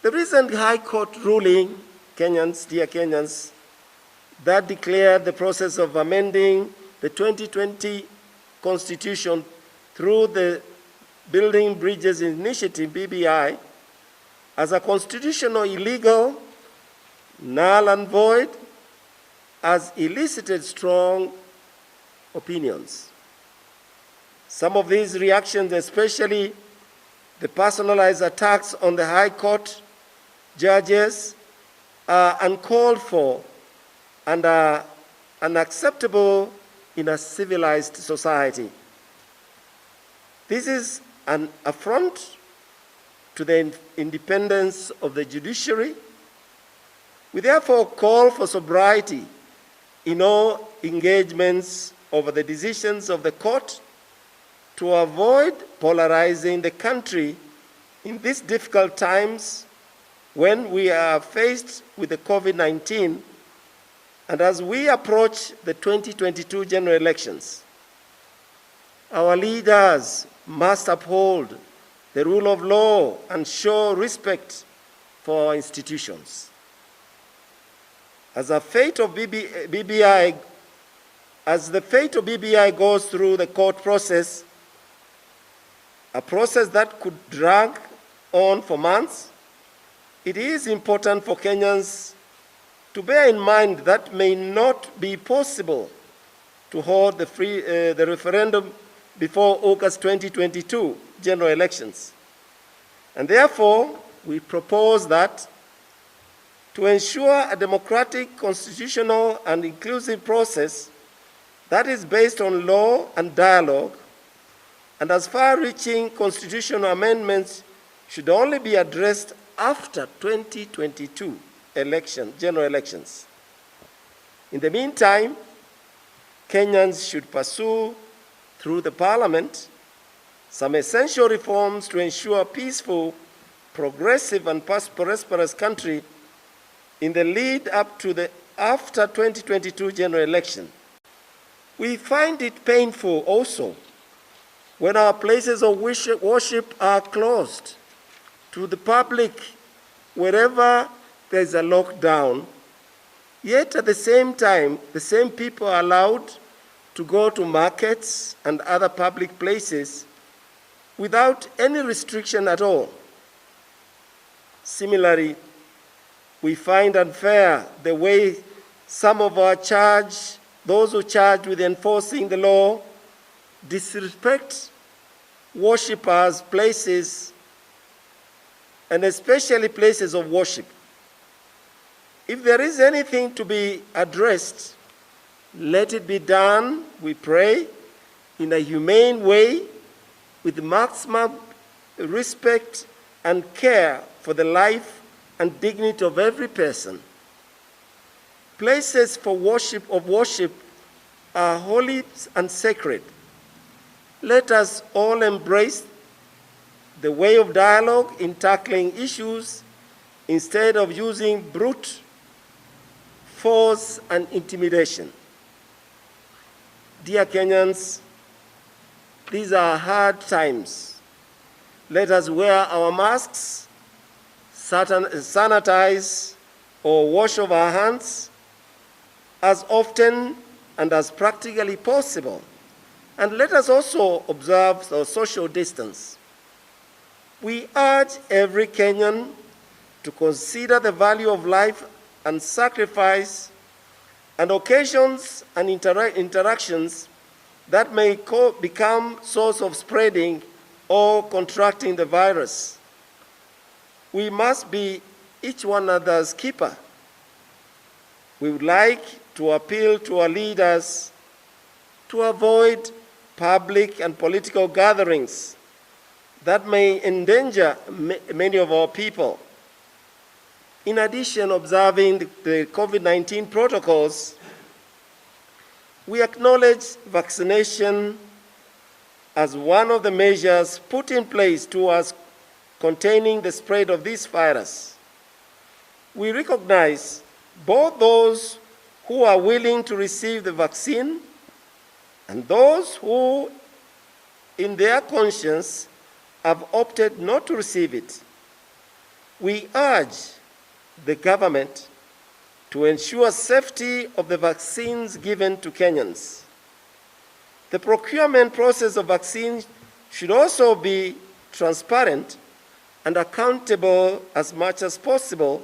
The recent High Court ruling, Kenyans, dear Kenyans, that declared the process of amending the 2020 Constitution through the Building Bridges Initiative, BBI, as a constitutional illegal, null and void, has elicited strong opinions. Some of these reactions, especially the personalized attacks on the High Court judges, are uncalled for and are unacceptable in a civilized society. This is an affront to the independence of the judiciary. We therefore call for sobriety in all engagements over the decisions of the court to avoid polarizing the country in these difficult times when we are faced with the COVID-19 and as we approach the 2022 general elections. Our leaders must uphold the rule of law and show respect for our institutions. As the fate of BBI goes through the court process, a process that could drag on for months, it is important for Kenyans to bear in mind that may not be possible to hold the referendum before August 2022 general elections. And therefore, we propose that to ensure a democratic, constitutional, and inclusive process that is based on law and dialogue, and as far-reaching constitutional amendments should only be addressed after 2022 general elections. In the meantime, Kenyans should pursue through the Parliament some essential reforms to ensure a peaceful, progressive, and prosperous country in the lead up to the after 2022 general election. We find it painful also when our places of worship are closed to the public wherever there is a lockdown, yet at the same time, the same people are allowed to go to markets and other public places without any restriction at all. Similarly, we find unfair the way some of those who charge with enforcing the law, disrespect worshippers' places, and especially places of worship. If there is anything to be addressed, let it be done, we pray, in a humane way, with maximum respect and care for the life and dignity of every person. Places for worship are holy and sacred. Let us all embrace the way of dialogue in tackling issues instead of using brute force and intimidation. Dear Kenyans, these are hard times. Let us wear our masks, sanitize or wash off our hands as often and as practically possible. And let us also observe our social distance. We urge every Kenyan to consider the value of life and sacrifice and occasions and interactions that may become source of spreading or contracting the virus. We must be each one another's keeper. We would like to appeal to our leaders to avoid public and political gatherings that may endanger many of our people. In addition, observing the COVID-19 protocols, we acknowledge vaccination as one of the measures put in place towards containing the spread of this virus. We recognize both those who are willing to receive the vaccine and those who, in their conscience, have opted not to receive it. We urge the government to ensure safety of the vaccines given to Kenyans. The procurement process of vaccines should also be transparent and accountable as much as possible